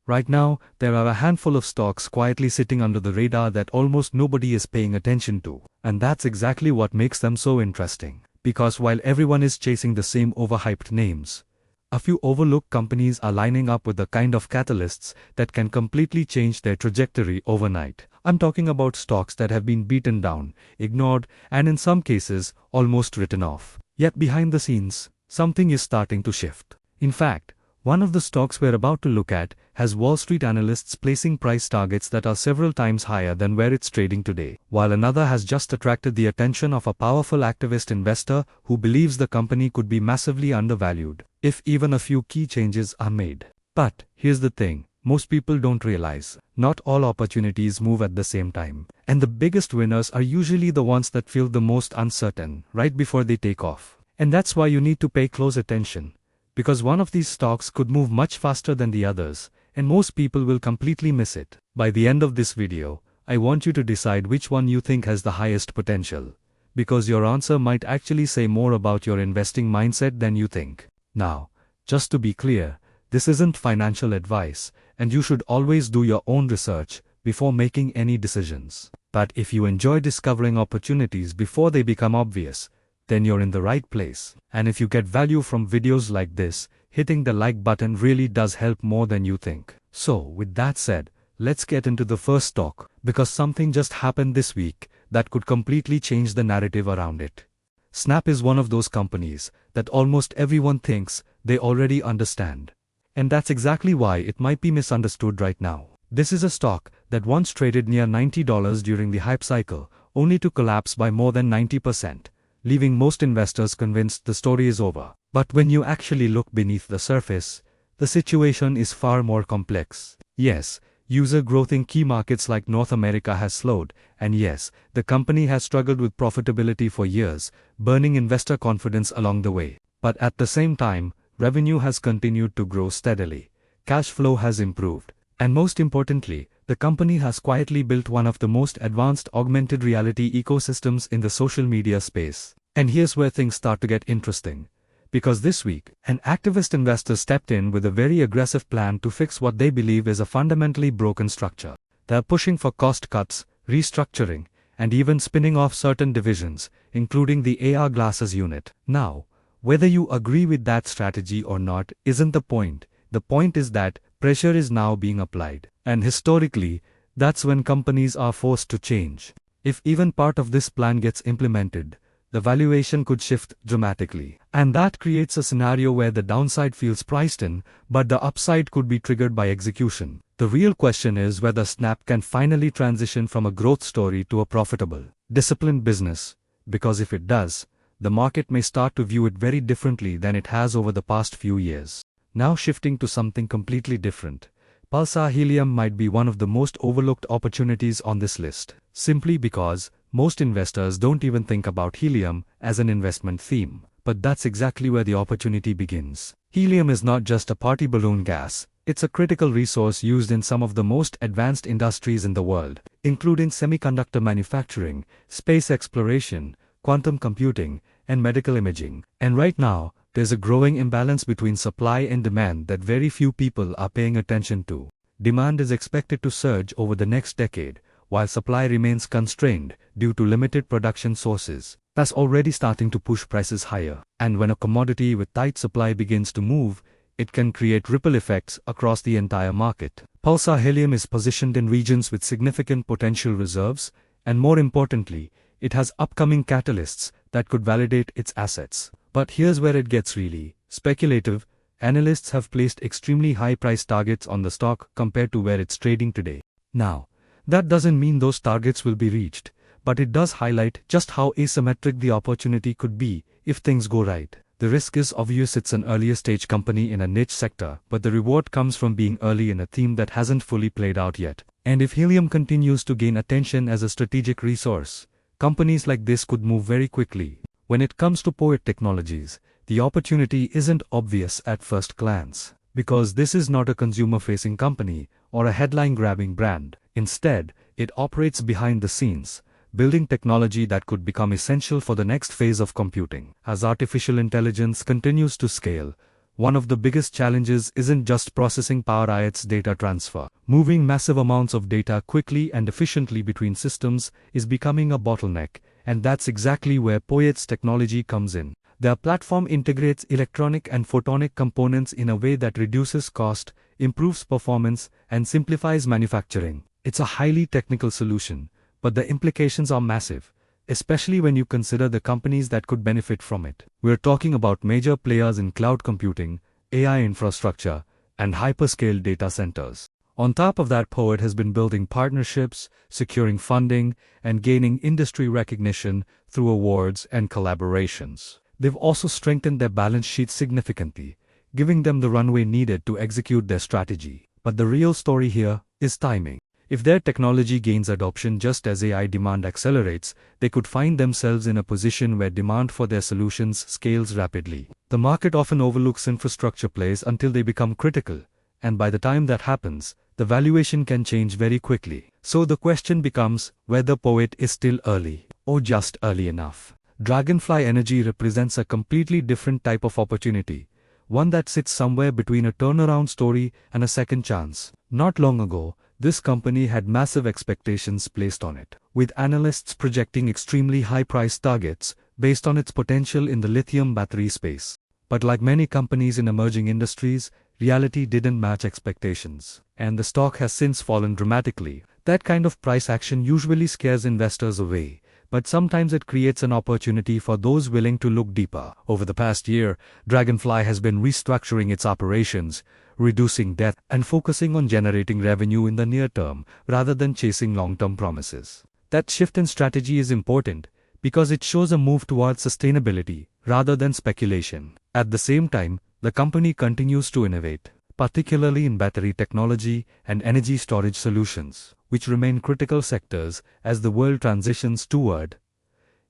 Right now, there are a handful of stocks quietly sitting under the radar that almost nobody is paying attention to. And that's exactly what makes them so interesting. Because while everyone is chasing the same overhyped names, a few overlooked companies are lining up with the kind of catalysts that can completely change their trajectory overnight. I'm talking about stocks that have been beaten down, ignored, and in some cases, almost written off. Yet behind the scenes, something is starting to shift. In fact, one of the stocks we're about to look at has Wall Street analysts placing price targets that are several times higher than where it's trading today, while another has just attracted the attention of a powerful activist investor who believes the company could be massively undervalued if even a few key changes are made. But here's the thing, most people don't realize, not all opportunities move at the same time, and the biggest winners are usually the ones that feel the most uncertain right before they take off. And that's why you need to pay close attention, because one of these stocks could move much faster than the others, and most people will completely miss it. By the end of this video, I want you to decide which one you think has the highest potential, because your answer might actually say more about your investing mindset than you think. Now, just to be clear, this isn't financial advice, and you should always do your own research before making any decisions. But if you enjoy discovering opportunities before they become obvious, then you're in the right place. And if you get value from videos like this, hitting the like button really does help more than you think. So, with that said, let's get into the first stock, because something just happened this week that could completely change the narrative around it. Snap is one of those companies that almost everyone thinks they already understand. And that's exactly why it might be misunderstood right now. This is a stock that once traded near $90 during the hype cycle, only to collapse by more than 90%. Leaving most investors convinced the story is over. But when you actually look beneath the surface, the situation is far more complex. Yes, user growth in key markets like North America has slowed, and yes, the company has struggled with profitability for years, burning investor confidence along the way. But at the same time, revenue has continued to grow steadily, cash flow has improved, and most importantly, the company has quietly built one of the most advanced augmented reality ecosystems in the social media space. And here's where things start to get interesting. Because this week, an activist investor stepped in with a very aggressive plan to fix what they believe is a fundamentally broken structure. They're pushing for cost cuts, restructuring, and even spinning off certain divisions, including the AR glasses unit. Now, whether you agree with that strategy or not isn't the point. The point is that pressure is now being applied. And historically, that's when companies are forced to change. If even part of this plan gets implemented, the valuation could shift dramatically. And that creates a scenario where the downside feels priced in, but the upside could be triggered by execution. The real question is whether Snap can finally transition from a growth story to a profitable, disciplined business, because if it does, the market may start to view it very differently than it has over the past few years. Now shifting to something completely different, Pulsar Helium might be one of the most overlooked opportunities on this list, simply because most investors don't even think about helium as an investment theme. But that's exactly where the opportunity begins. Helium is not just a party balloon gas, it's a critical resource used in some of the most advanced industries in the world, including semiconductor manufacturing, space exploration, quantum computing, and medical imaging. And right now, there's a growing imbalance between supply and demand that very few people are paying attention to. Demand is expected to surge over the next decade, while supply remains constrained due to limited production sources. That's already starting to push prices higher. And when a commodity with tight supply begins to move, it can create ripple effects across the entire market. Pulsar Helium is positioned in regions with significant potential reserves, and more importantly, it has upcoming catalysts that could validate its assets. But here's where it gets really speculative. Analysts have placed extremely high price targets on the stock compared to where it's trading today. Now, that doesn't mean those targets will be reached, but it does highlight just how asymmetric the opportunity could be if things go right. The risk is obvious. It's an earlier stage company in a niche sector, but the reward comes from being early in a theme that hasn't fully played out yet. And if helium continues to gain attention as a strategic resource, companies like this could move very quickly. When it comes to POET Technologies, the opportunity isn't obvious at first glance, because this is not a consumer-facing company or a headline-grabbing brand. Instead, it operates behind the scenes, building technology that could become essential for the next phase of computing. As artificial intelligence continues to scale, one of the biggest challenges isn't just processing power, it's data transfer. Moving massive amounts of data quickly and efficiently between systems is becoming a bottleneck, and that's exactly where POET's technology comes in. Their platform integrates electronic and photonic components in a way that reduces cost, improves performance, and simplifies manufacturing. It's a highly technical solution, but the implications are massive, especially when you consider the companies that could benefit from it. We're talking about major players in cloud computing, AI infrastructure, and hyperscale data centers. On top of that, POET has been building partnerships, securing funding, and gaining industry recognition through awards and collaborations. They've also strengthened their balance sheet significantly, giving them the runway needed to execute their strategy. But the real story here is timing. If their technology gains adoption just as AI demand accelerates, they could find themselves in a position where demand for their solutions scales rapidly. The market often overlooks infrastructure plays until they become critical, and by the time that happens, the valuation can change very quickly. So the question becomes whether POET is still early, or just early enough. Dragonfly Energy represents a completely different type of opportunity, one that sits somewhere between a turnaround story and a second chance. Not long ago, this company had massive expectations placed on it, with analysts projecting extremely high price targets based on its potential in the lithium battery space. But like many companies in emerging industries, reality didn't match expectations, and the stock has since fallen dramatically. That kind of price action usually scares investors away, but sometimes it creates an opportunity for those willing to look deeper. Over the past year, Dragonfly has been restructuring its operations, reducing debt, and focusing on generating revenue in the near term rather than chasing long-term promises. That shift in strategy is important because it shows a move towards sustainability rather than speculation. At the same time, the company continues to innovate, particularly in battery technology and energy storage solutions, which remain critical sectors as the world transitions toward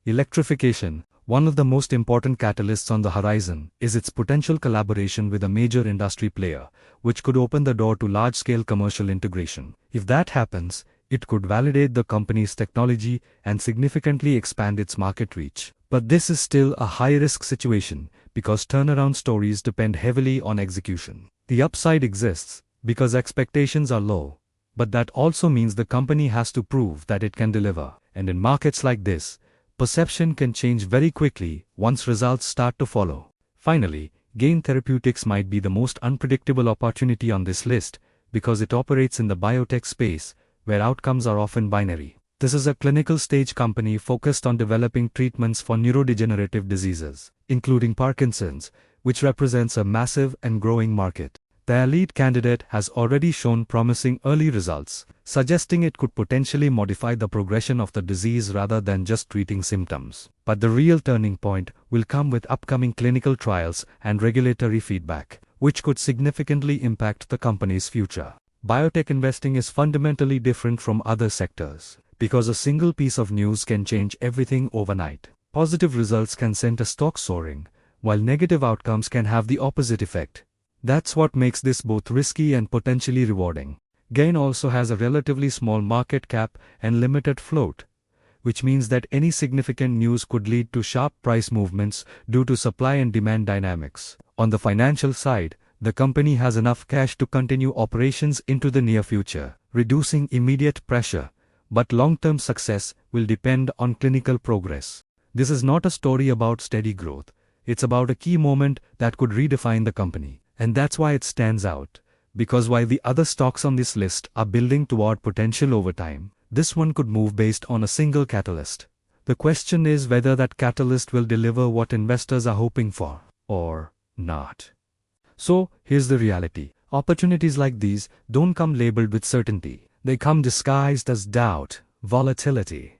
electrification. One of the most important catalysts on the horizon is its potential collaboration with a major industry player, which could open the door to large-scale commercial integration. If that happens, it could validate the company's technology and significantly expand its market reach. But this is still a high-risk situation because turnaround stories depend heavily on execution. The upside exists because expectations are low, but that also means the company has to prove that it can deliver. And in markets like this, perception can change very quickly once results start to follow. Finally, Therapeutics might be the most unpredictable opportunity on this list because it operates in the biotech space, where outcomes are often binary. This is a clinical stage company focused on developing treatments for neurodegenerative diseases, including Parkinson's, which represents a massive and growing market. Their lead candidate has already shown promising early results, suggesting it could potentially modify the progression of the disease rather than just treating symptoms. But the real turning point will come with upcoming clinical trials and regulatory feedback, which could significantly impact the company's future. Biotech investing is fundamentally different from other sectors, because a single piece of news can change everything overnight. Positive results can send a stock soaring, while negative outcomes can have the opposite effect. That's what makes this both risky and potentially rewarding. GAIN also has a relatively small market cap and limited float, which means that any significant news could lead to sharp price movements due to supply and demand dynamics. On the financial side, the company has enough cash to continue operations into the near future, reducing immediate pressure, but long-term success will depend on clinical progress. This is not a story about steady growth. It's about a key moment that could redefine the company. And that's why it stands out, because while the other stocks on this list are building toward potential over time, this one could move based on a single catalyst. The question is whether that catalyst will deliver what investors are hoping for, or not. So, here's the reality. Opportunities like these don't come labeled with certainty. They come disguised as doubt, volatility,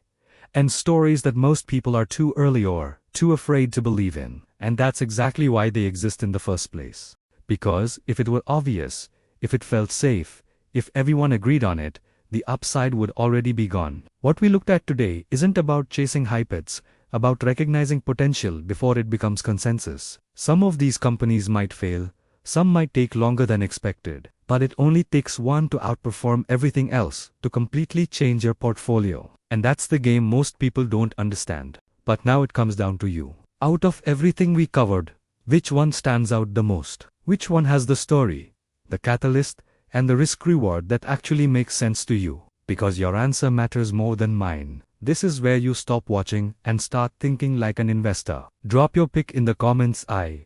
and stories that most people are too early or too afraid to believe in. And that's exactly why they exist in the first place. Because if it were obvious, if it felt safe, if everyone agreed on it, the upside would already be gone. What we looked at today isn't about chasing hype, it's about recognizing potential before it becomes consensus. Some of these companies might fail, some might take longer than expected, but it only takes one to outperform everything else to completely change your portfolio. And that's the game most people don't understand. But now it comes down to you. Out of everything we covered, which one stands out the most? Which one has the story, the catalyst, and the risk-reward that actually makes sense to you? Because your answer matters more than mine. This is where you stop watching and start thinking like an investor. Drop your pick in the comments. I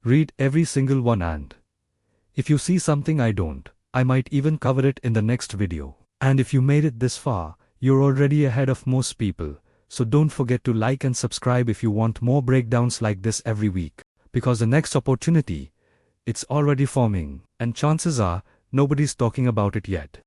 read every single one, and if you see something I don't, I might even cover it in the next video. And if you made it this far, you're already ahead of most people, so don't forget to like and subscribe if you want more breakdowns like this every week. Because the next opportunity, it's already forming, and chances are, nobody's talking about it yet.